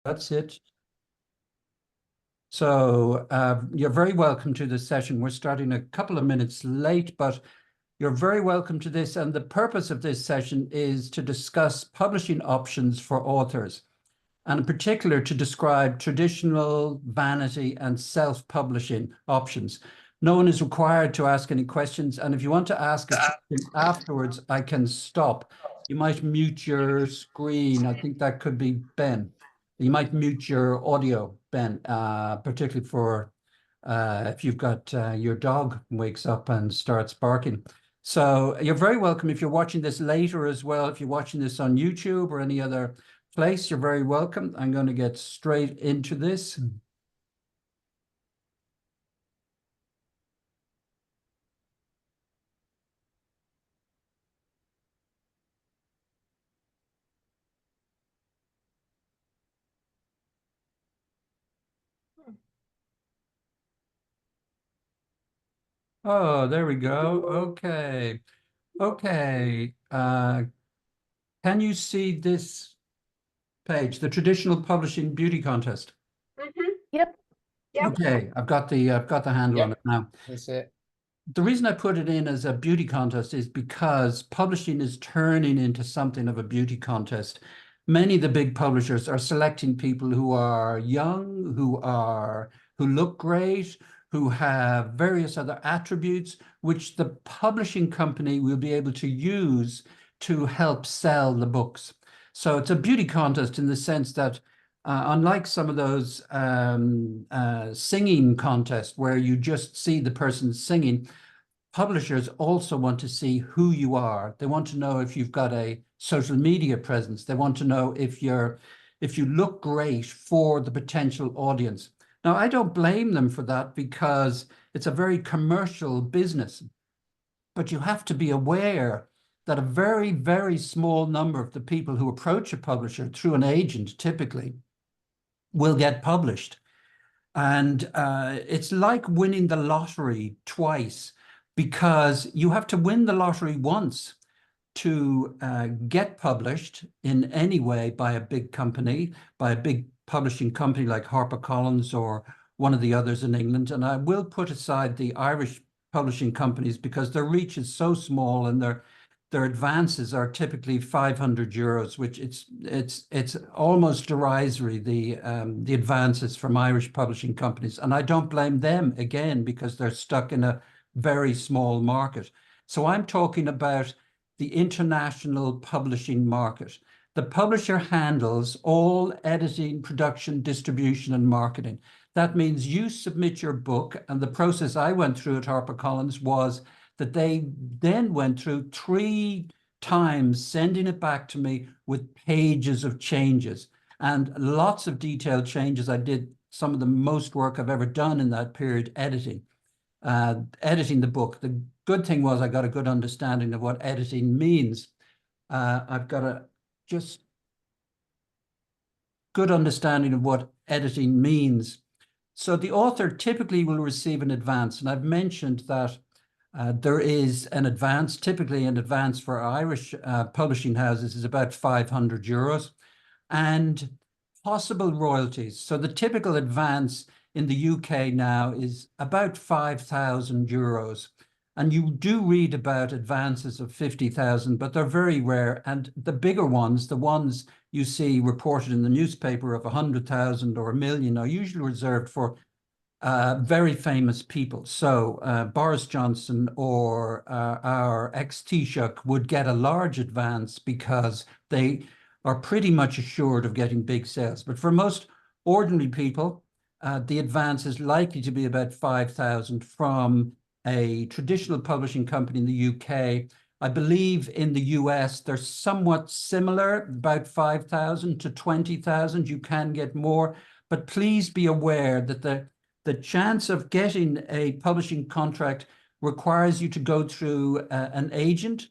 That's it. So you're very welcome to this session. We're starting a couple of minutes late, but you're very welcome to this. And the purpose of this session is to discuss publishing options for authors, and in particular to describe traditional, vanity, and self-publishing options. No one is required to ask any questions. And if you want to ask a question afterwards, I can stop. You might mute your screen. I think that could be Ben. You might mute your audio, Ben, particularly for if you've got your dog wakes up and starts barking. So you're very welcome if you're watching this later as well. If you're watching this on YouTube or any other place, you're very welcome. I'm going to get straight into this. Oh, there we go. Okay. Okay. Can you see this page, the traditional publishing beauty contest? Yep. Okay, I've got the handle on it now. That's it. The reason I put it in as a beauty contest is because publishing is turning into something of a beauty contest. Many of the big publishers are selecting people who are young, who look great, who have various other attributes, which the publishing company will be able to use to help sell the books. So it's a beauty contest in the sense that unlike some of those singing contests where you just see the person singing, publishers also want to see who you are. They want to know if you've got a social media presence. They want to know if you look great for the potential audience. Now, I don't blame them for that because it's a very commercial business. But you have to be aware that a very, very small number of the people who approach a publisher through an agent typically will get published. And it's like winning the lottery twice, because you have to win the lottery once to get published in any way by a big company, by a big publishing company like HarperCollins or one of the others in England. And I will put aside the Irish publishing companies because their reach is so small and their advances are typically 500 euros, which it's almost derisory, the advances from Irish publishing companies. And I don't blame them, again, because they're stuck in a very small market. So I'm talking about the international publishing market. The publisher handles all editing, production, distribution, and marketing. That means you submit your book, and the process I went through at HarperCollins was that they then went through 3 times sending it back to me with pages of changes and lots of detailed changes. I did some of the most work I've ever done in that period editing the book. The good thing was I got a good understanding of what editing means. I've got a just good understanding of what editing means. So the author typically will receive an advance, and I've mentioned that there is an advance. Typically an advance for Irish publishing houses is about 500 euros, and possible royalties. So the typical advance in the UK now is about 5,000 euros. And you do read about advances of 50,000, but they're very rare. And the bigger ones, the ones you see reported in the newspaper of 100,000 or 1,000,000, are usually reserved for very famous people. So Boris Johnson or our ex-Taoiseach would get a large advance because they are pretty much assured of getting big sales. But for most ordinary people, the advance is likely to be about 5,000 from a traditional publishing company in the UK. I believe in the US, they're somewhat similar, about 5,000 to 20,000. You can get more, but please be aware that the chance of getting a publishing contract requires you to go through an agent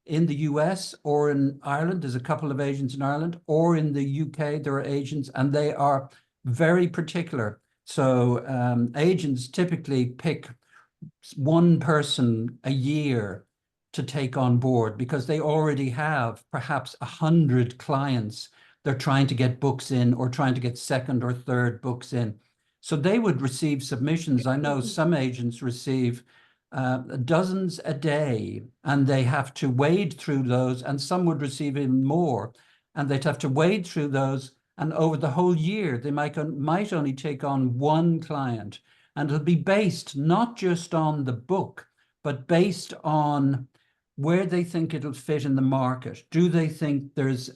in the US or in Ireland. There's a couple of agents in Ireland, or in the UK, there are agents, and they are very particular. So agents typically pick one person a year to take on board because they already have perhaps 100 clients they're trying to get books in or trying to get second or third books in. So they would receive submissions. I know some agents receive dozens a day, and they have to wade through those, and some would receive even more, and they'd have to wade through those. And over the whole year, they might only take on one client, and it'll be based not just on the book, but based on where they think it'll fit in the market. Do they think there's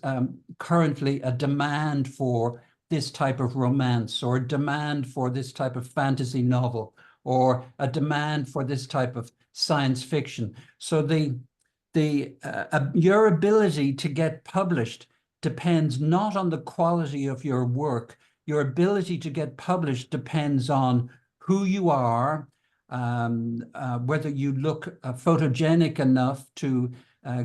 currently a demand for this type of romance, or a demand for this type of fantasy novel, or a demand for this type of science fiction? So your ability to get published depends not on the quality of your work. Your ability to get published depends on who you are, whether you look photogenic enough to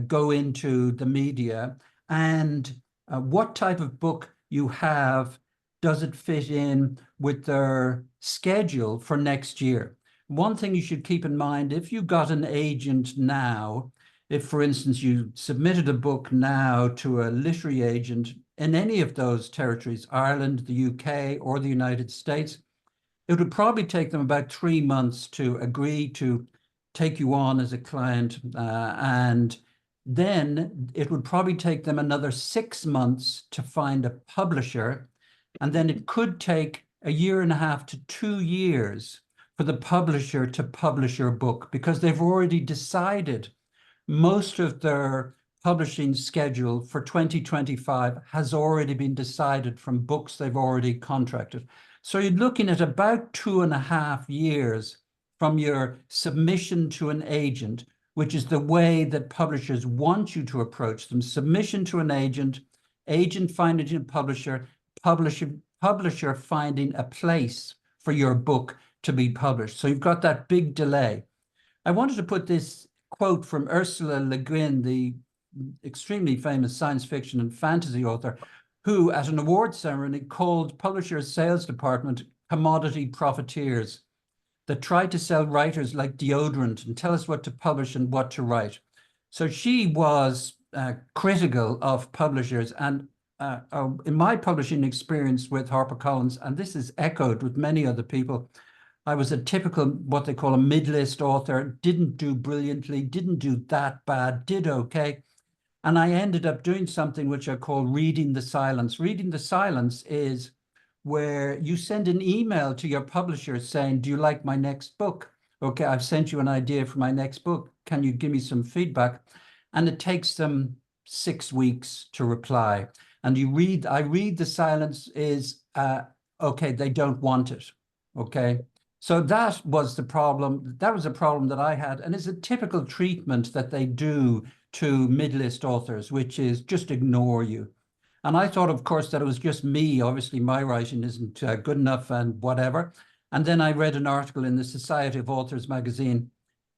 go into the media, and what type of book you have. Does it fit in with their schedule for next year? One thing you should keep in mind, if you got an agent now, if, for instance, you submitted a book now to a literary agent in any of those territories, Ireland, the UK, or the United States, it would probably take them about 3 months to agree to take you on as a client. And then it would probably take them another 6 months to find a publisher. And then it could take 1.5 to 2 years for the publisher to publish your book, because they've already decided. Most of their publishing schedule for 2025 has already been decided from books they've already contracted. So you're looking at about 2.5 years from your submission to an agent, which is the way that publishers want you to approach them. Submission to an agent, agent finding a publisher, publisher finding a place for your book to be published. So you've got that big delay. I wanted to put this quote from Ursula Le Guin, the extremely famous science fiction and fantasy author, who at an award ceremony called publishers' sales department commodity profiteers that try to sell writers like deodorant and tell us what to publish and what to write. So she was critical of publishers. And in my publishing experience with HarperCollins, and this is echoed with many other people, I was a typical, what they call a mid-list author, didn't do brilliantly, didn't do that bad, did okay. And I ended up doing something which I call reading the silence. Reading the silence is where you send an email to your publisher saying, do you like my next book? Okay, I've sent you an idea for my next book. Can you give me some feedback? And it takes them 6 weeks to reply. And I read the silence is, okay, they don't want it, okay? So that was the problem. That was a problem that I had. And it's a typical treatment that they do to mid-list authors, which is just ignore you. And I thought, of course, that it was just me. Obviously, my writing isn't good enough and whatever. And then I read an article in the Society of Authors magazine,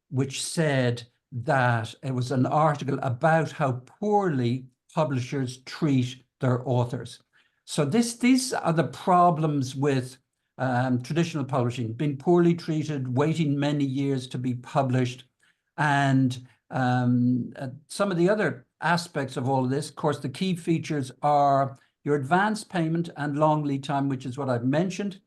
which said that it was an article about how poorly publishers treat their authors. So these are the problems with traditional publishing: being poorly treated, waiting many years to be published. And some of the other aspects of all of this, of course, the key features are your advance payment and long lead time, which is what I've mentioned.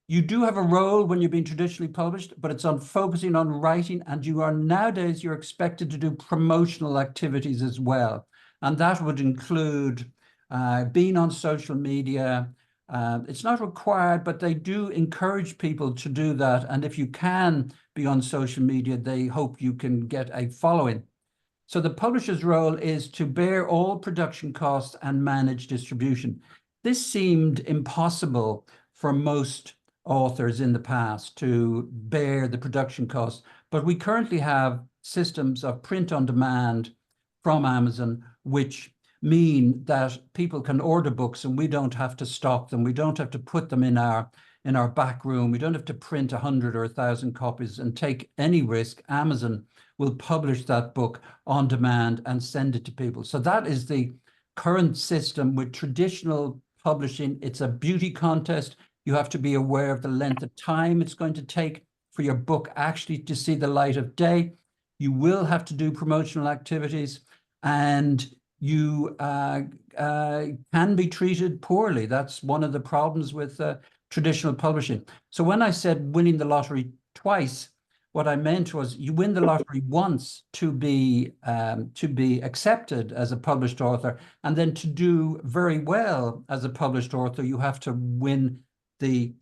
You do have a role when you're being traditionally published, but it's on focusing on writing, and nowadays you're expected to do promotional activities as well. And that would include being on social media. It's not required, but they do encourage people to do that. And if you can be on social media, they hope you can get a following. So the publisher's role is to bear all production costs and manage distribution. This seemed impossible for most authors in the past, to bear the production costs, but we currently have systems of print on demand from Amazon, which mean that people can order books and we don't have to stock them. We don't have to put them in our back room. We don't have to print 100 or 1,000 copies and take any risk. Amazon will publish that book on demand and send it to people. So that is the current system. With traditional publishing, it's a beauty contest. You have to be aware of the length of time it's going to take for your book actually to see the light of day. You will have to do promotional activities, and you can be treated poorly. That's one of the problems with traditional publishing. So when I said winning the lottery twice, what I meant was you win the lottery once to be accepted as a published author, and then to do very well as a published author, you have to win the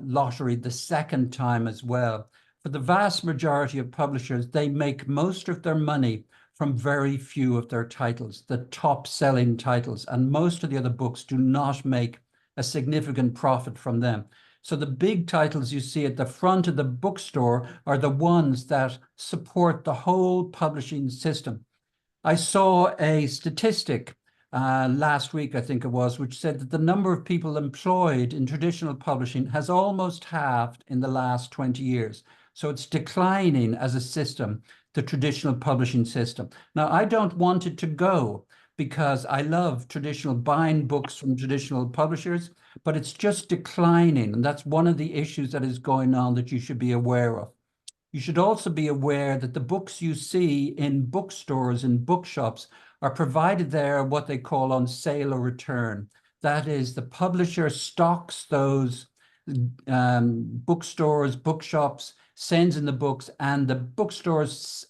lottery the second time as well. For the vast majority of publishers, they make most of their money from very few of their titles, the top selling titles, and most of the other books do not make a significant profit from them. So the big titles you see at the front of the bookstore are the ones that support the whole publishing system. I saw a statistic last week, I think it was, which said that the number of people employed in traditional publishing has almost halved in the last 20 years. So it's declining as a system, the traditional publishing system. Now, I don't want it to go because I love traditional buying books from traditional publishers, but it's just declining. And that's one of the issues that is going on that you should be aware of. You should also be aware that the books you see in bookstores and bookshops are provided there what they call on sale or return. That is, the publisher stocks those bookstores, bookshops, sends in the books, and the bookstores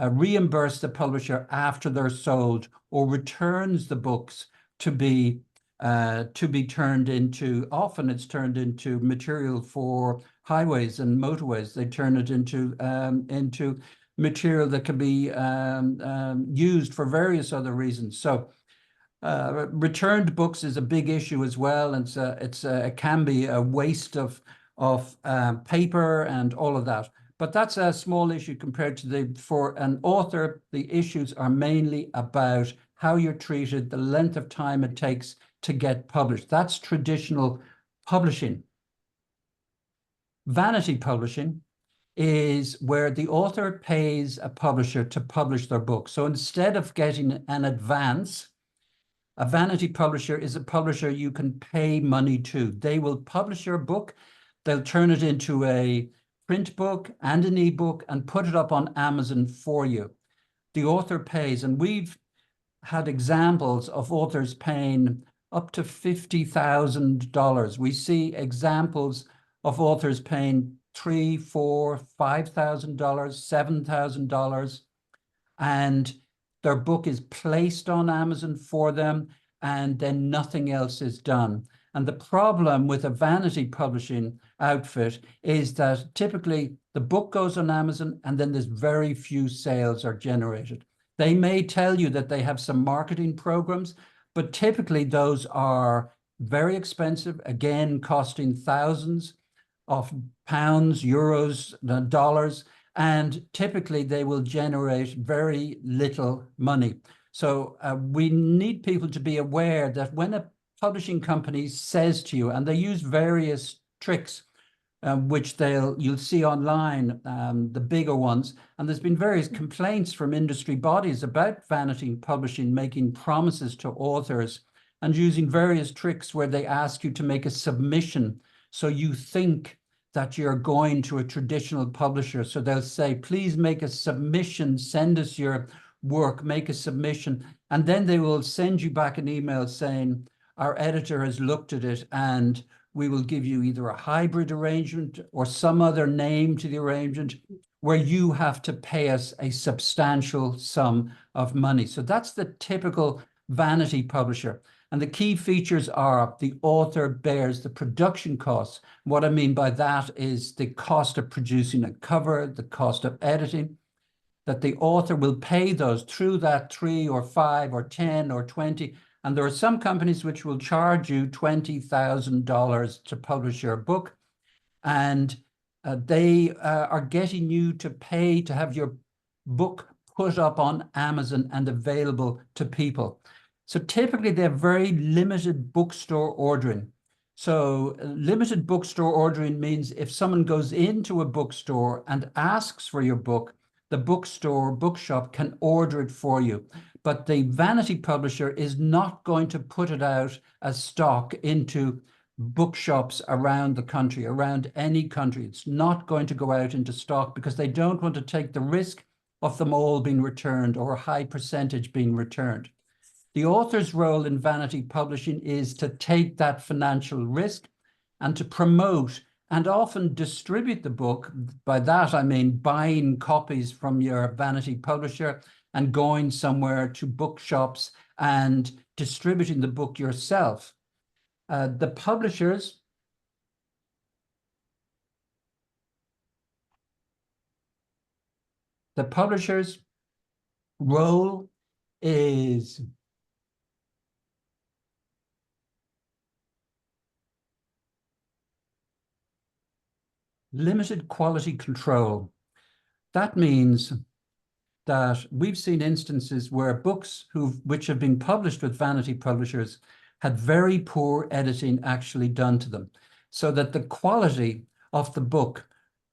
reimburse the publisher after they're sold or returns the books to be turned into, often it's turned into material for highways and motorways. They turn it into material that can be used for various other reasons. So returned books is a big issue as well. And it can be a waste of paper and all of that. But that's a small issue compared to for an author, the issues are mainly about how you're treated, the length of time it takes to get published. That's traditional publishing. Vanity publishing is where the author pays a publisher to publish their book. So instead of getting an advance, a vanity publisher is a publisher you can pay money to. They will publish your book, they'll turn it into a print book and an ebook and put it up on Amazon for you. The author pays, and we've had examples of authors paying up to $50,000. We see examples of authors paying $3,000, $4,000, $5,000, $7,000, and their book is placed on Amazon for them, and then nothing else is done. And the problem with a vanity publishing outfit is that typically the book goes on Amazon and then there's very few sales are generated. They may tell you that they have some marketing programs, but typically those are very expensive, again, costing thousands of pounds, euros, dollars, and typically they will generate very little money. So we need people to be aware that when a publishing company says to you, and they use various tricks, which you'll see online, the bigger ones, and there's been various complaints from industry bodies about vanity publishing making promises to authors and using various tricks where they ask you to make a submission. So you think that you're going to a traditional publisher. So they'll say, please make a submission, send us your work, make a submission. And then they will send you back an email saying, our editor has looked at it and we will give you either a hybrid arrangement or some other name to the arrangement where you have to pay us a substantial sum of money. So that's the typical vanity publisher. And the key features are the author bears the production costs. What I mean by that is the cost of producing a cover, the cost of editing, that the author will pay those through that 3 or 5 or 10 or 20. And there are some companies which will charge you $20,000 to publish your book. And they are getting you to pay to have your book put up on Amazon and available to people. So typically they have very limited bookstore ordering. So limited bookstore ordering means if someone goes into a bookstore and asks for your book, the bookshop can order it for you. But the vanity publisher is not going to put it out as stock into bookshops around the country, around any country. It's not going to go out into stock because they don't want to take the risk of them all being returned or a high percentage being returned. The author's role in vanity publishing is to take that financial risk and to promote and often distribute the book. By that, I mean buying copies from your vanity publisher and going somewhere to bookshops and distributing the book yourself. The publisher's role is limited quality control. That means that we've seen instances where books which have been published with vanity publishers had very poor editing actually done to them, so that the quality of the book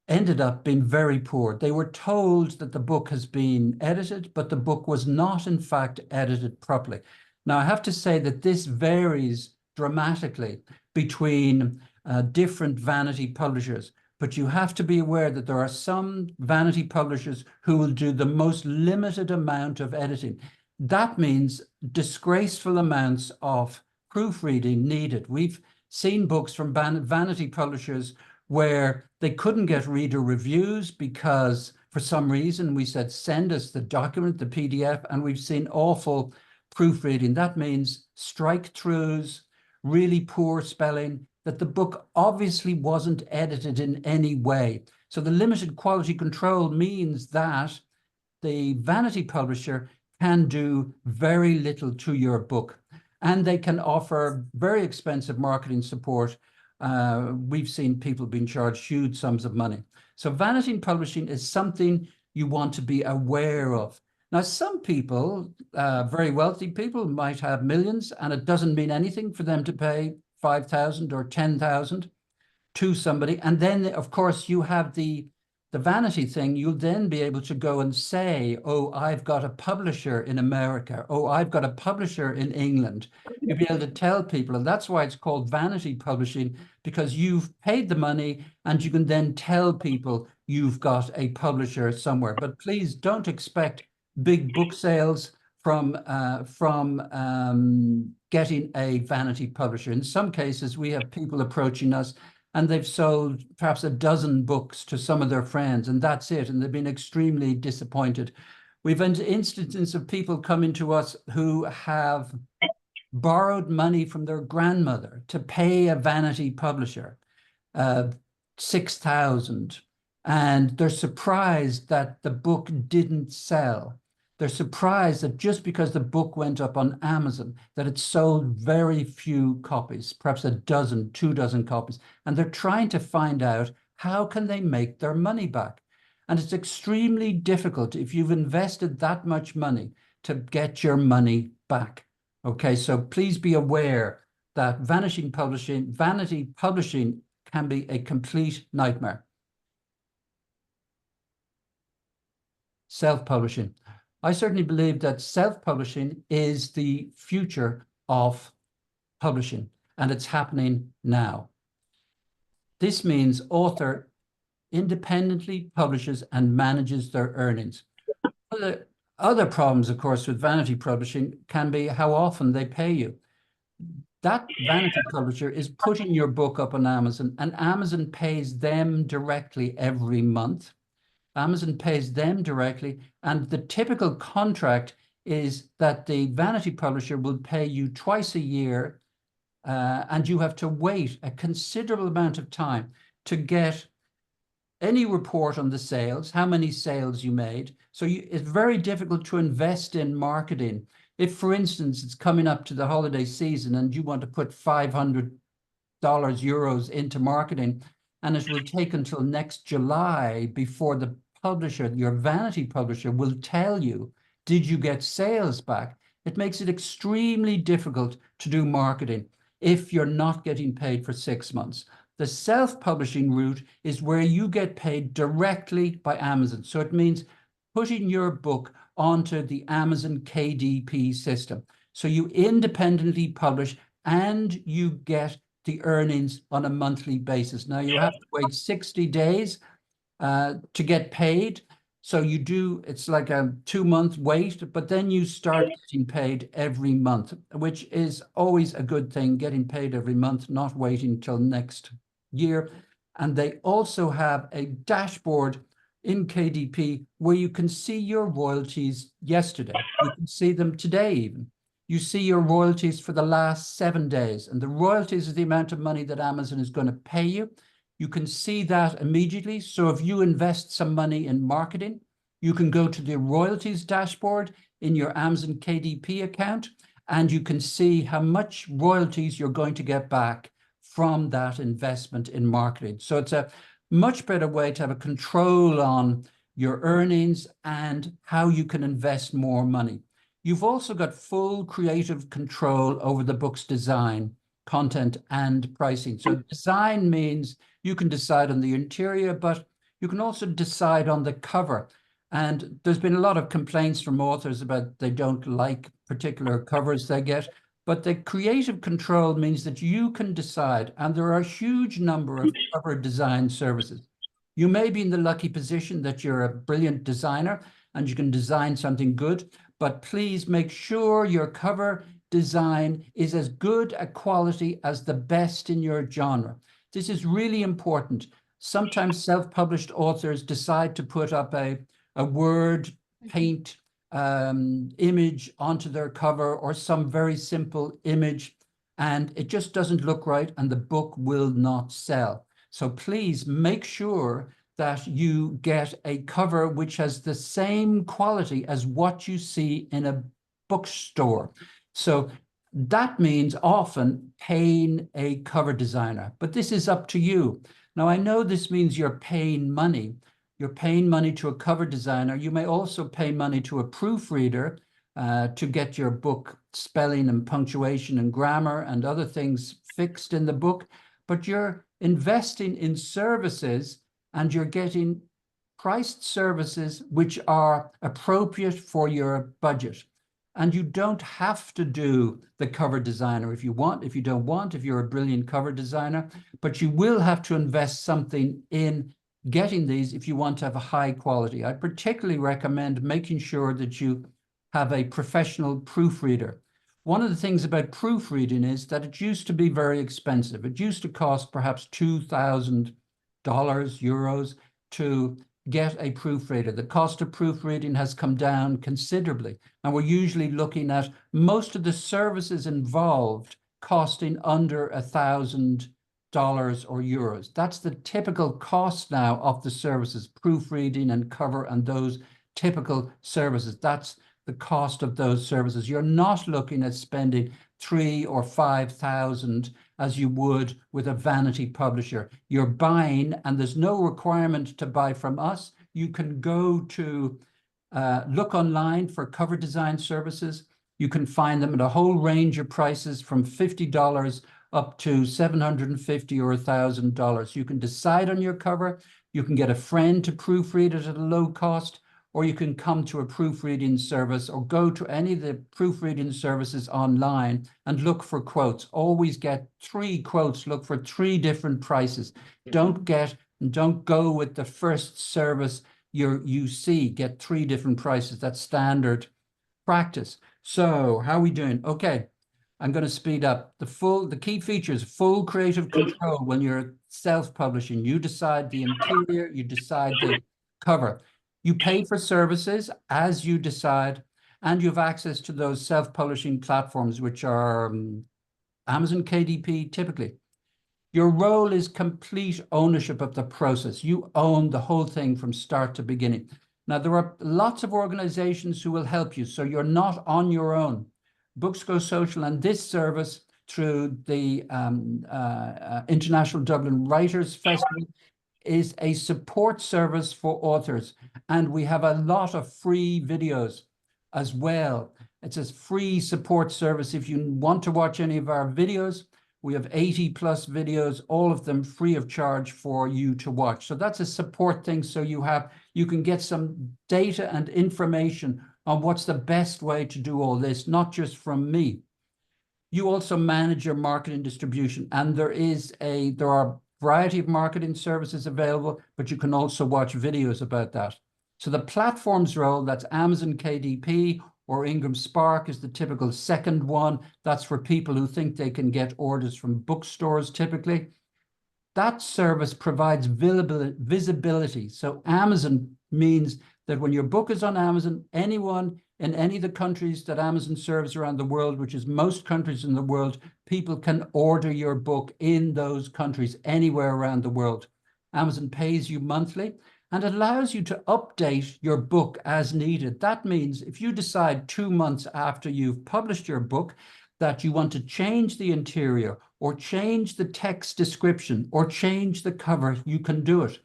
ended up being very poor. They were told that the book has been edited, but the book was not in fact edited properly. Now, I have to say that this varies dramatically between different vanity publishers. But you have to be aware that there are some vanity publishers who will do the most limited amount of editing. That means disgraceful amounts of proofreading needed. We've seen books from vanity publishers where they couldn't get reader reviews because for some reason we said, send us the document, the PDF, and we've seen awful proofreading. That means strike-throughs, really poor spelling, that the book obviously wasn't edited in any way. So the limited quality control means that the vanity publisher can do very little to your book, and they can offer very expensive marketing support. We've seen people being charged huge sums of money. So vanity publishing is something you want to be aware of. Now, some people, very wealthy people, might have millions, and it doesn't mean anything for them to pay 5,000 or 10,000 to somebody. And then, of course, you have the vanity thing. You'll then be able to go and say, oh, I've got a publisher in America. Oh, I've got a publisher in England. You'll be able to tell people. And that's why it's called vanity publishing, because you've paid the money and you can then tell people you've got a publisher somewhere. But please don't expect big book sales from getting a vanity publisher. In some cases, we have people approaching us and they've sold perhaps a dozen books to some of their friends, and that's it. And they've been extremely disappointed. We've had instances of people coming to us who have borrowed money from their grandmother to pay a vanity publisher, 6,000, and they're surprised that the book didn't sell. They're surprised that just because the book went up on Amazon, that it sold very few copies, perhaps a dozen, 2 dozen copies. And they're trying to find out how can they make their money back. And it's extremely difficult if you've invested that much money to get your money back. Okay, so please be aware that vanity publishing can be a complete nightmare. Self-publishing. I certainly believe that self-publishing is the future of publishing, and it's happening now. This means author independently publishes and manages their earnings. Other problems, of course, with vanity publishing can be how often they pay you. That vanity publisher is putting your book up on Amazon, and Amazon pays them directly every month. Amazon pays them directly, and the typical contract is that the vanity publisher will pay you twice a year, and you have to wait a considerable amount of time to get any report on the sales, how many sales you made. So it's very difficult to invest in marketing. If, for instance, it's coming up to the holiday season and you want to put $500, euros into marketing, and it will take until next July before the publisher, your vanity publisher, will tell you, did you get sales back? It makes it extremely difficult to do marketing if you're not getting paid for 6 months. The self-publishing route is where you get paid directly by Amazon. So it means putting your book onto the Amazon KDP system. So you independently publish and you get the earnings on a monthly basis. Now you have to wait 60 days to get paid. So you do, it's like a 2-month wait, but then you start getting paid every month, which is always a good thing, getting paid every month, not waiting till next year. And they also have a dashboard in KDP where you can see your royalties yesterday. You can see them today even. You see your royalties for the last 7 days, and the royalties is the amount of money that Amazon is going to pay you. You can see that immediately. So if you invest some money in marketing, you can go to the royalties dashboard in your Amazon KDP account, and you can see how much royalties you're going to get back from that investment in marketing. So it's a much better way to have a control on your earnings and how you can invest more money. You've also got full creative control over the book's design, content, and pricing. So design means you can decide on the interior, but you can also decide on the cover. And there's been a lot of complaints from authors about they don't like particular covers they get, but the creative control means that you can decide, and there are a huge number of cover design services. You may be in the lucky position that you're a brilliant designer and you can design something good, but please make sure your cover design is as good a quality as the best in your genre. This is really important. Sometimes self-published authors decide to put up a word paint image onto their cover, or some very simple image, and it just doesn't look right and the book will not sell. So please make sure that you get a cover which has the same quality as what you see in a bookstore. So that means often paying a cover designer, but this is up to you. Now, I know this means you're paying money. You're paying money to a cover designer. You may also pay money to a proofreader to get your book spelling and punctuation and grammar and other things fixed in the book, but you're investing in services and you're getting priced services which are appropriate for your budget. And you don't have to do the cover designer if you want, if you don't want, if you're a brilliant cover designer, but you will have to invest something in getting these if you want to have a high quality. I particularly recommend making sure that you have a professional proofreader. One of the things about proofreading is that it used to be very expensive. It used to cost perhaps $2,000, euros, to get a proofreader. The cost of proofreading has come down considerably, and we're usually looking at most of the services involved costing under $1,000 or euros. That's the typical cost now of the services, proofreading and cover and those typical services. That's the cost of those services. You're not looking at spending 3,000 or 5,000 as you would with a vanity publisher. You're buying, and there's no requirement to buy from us. You can go to look online for cover design services. You can find them at a whole range of prices from $50 up to $750 or $1,000. You can decide on your cover. You can get a friend to proofread it at a low cost, or you can come to a proofreading service or go to any of the proofreading services online and look for quotes. Always get 3 quotes. Look for 3 different prices. Don't go with the first service you see. Get 3 different prices. That's standard practice. So how are we doing? Okay. I'm going to speed up. The key features: full creative control when you're self-publishing. You decide the interior, you decide the cover. You pay for services as you decide, and you have access to those self-publishing platforms, which are Amazon KDP typically. Your role is complete ownership of the process. You own the whole thing from start to beginning. Now, there are lots of organizations who will help you, so you're not on your own. Books Go Social and this service through the International Dublin Writers Festival is a support service for authors. And we have a lot of free videos as well. It's a free support service. If you want to watch any of our videos, we have 80 plus videos, all of them free of charge for you to watch. So that's a support thing. So you can get some data and information on what's the best way to do all this, not just from me. You also manage your marketing distribution, and there are a variety of marketing services available, but you can also watch videos about that. So the platform's role, that's Amazon KDP or Ingram Spark is the typical second one. That's for people who think they can get orders from bookstores typically. That service provides visibility. So Amazon means that when your book is on Amazon, anyone in any of the countries that Amazon serves around the world, which is most countries in the world, people can order your book in those countries anywhere around the world. Amazon pays you monthly and allows you to update your book as needed. That means if you decide 2 months after you've published your book that you want to change the interior or change the text description or change the cover, you can do it.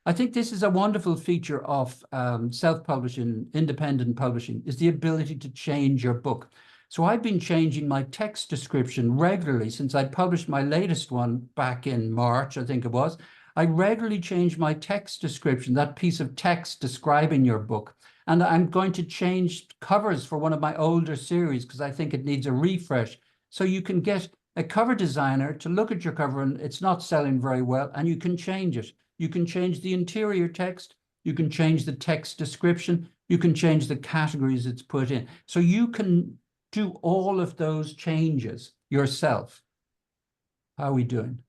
I think this is a wonderful feature of self-publishing, independent publishing, is the ability to change your book. So I've been changing my text description regularly since I published my latest one back in March, I think it was. I regularly change my text description, that piece of text describing your book. And I'm going to change covers for one of my older series because I think it needs a refresh. So you can get a cover designer to look at your cover and it's not selling very well, and you can change it. You can change the interior text. You can change the text description. You can change the categories it's put in. So you can do all of those changes yourself. How are we doing?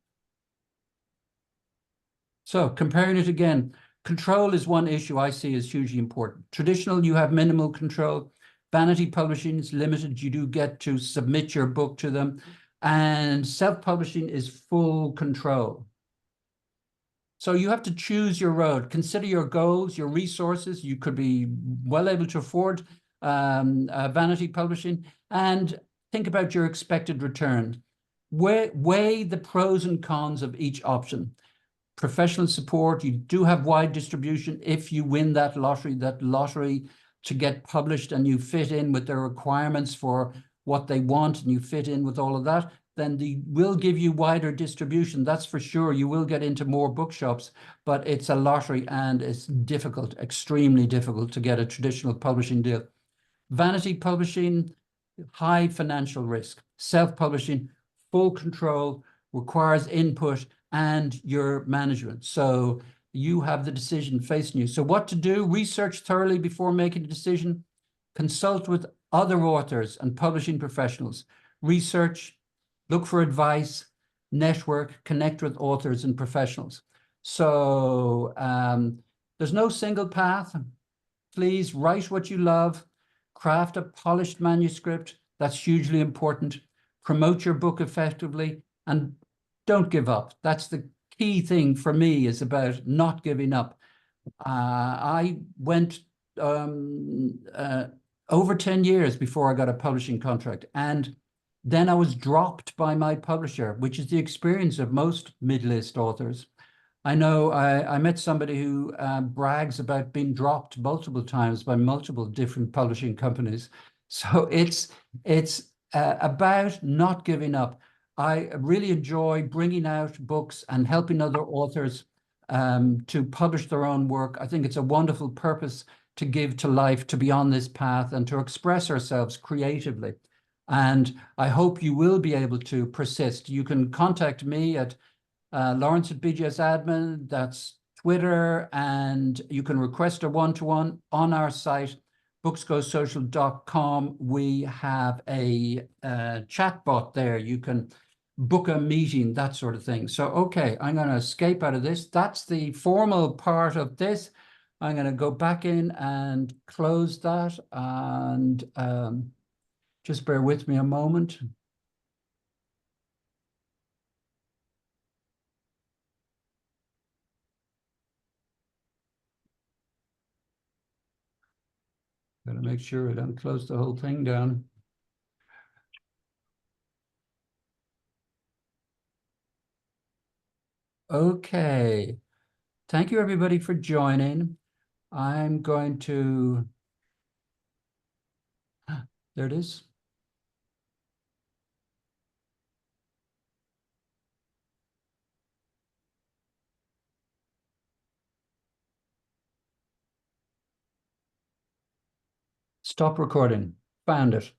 So comparing it again, control is one issue I see as hugely important. Traditional, you have minimal control. Vanity publishing is limited. You do get to submit your book to them. And self-publishing is full control. So you have to choose your road, consider your goals, your resources. You could be well able to afford vanity publishing, and think about your expected return. Weigh the pros and cons of each option. Professional support, you do have wide distribution if you win that lottery to get published and you fit in with their requirements for what they want and you fit in with all of that, then they will give you wider distribution. That's for sure. You will get into more bookshops, but it's a lottery and it's difficult, extremely difficult to get a traditional publishing deal. Vanity publishing, high financial risk. Self-publishing, full control, requires input and your management. So you have the decision facing you. So what to do? Research thoroughly before making a decision. Consult with other authors and publishing professionals. Research, look for advice, network, connect with authors and professionals. So there's no single path. Please write what you love, craft a polished manuscript. That's hugely important. Promote your book effectively and don't give up. That's the key thing for me, is about not giving up. I went over 10 years before I got a publishing contract. And then I was dropped by my publisher, which is the experience of most mid-list authors. I know I met somebody who brags about being dropped multiple times by multiple different publishing companies. So it's about not giving up. I really enjoy bringing out books and helping other authors to publish their own work. I think it's a wonderful purpose to give to life, to be on this path and to express ourselves creatively. And I hope you will be able to persist. You can contact me at Lawrence at BGS Admin, that's Twitter, and you can request a one-to-one on our site, BooksGoSocial.com. We have a chat bot there. You can book a meeting, that sort of thing. So, okay, I'm going to escape out of this. That's the formal part of this. I'm going to go back in and close that, and just bear with me a moment. Got to make sure I don't close the whole thing down. Okay. Thank you, everybody, for joining. I'm going to, there it is. Stop recording. Found it.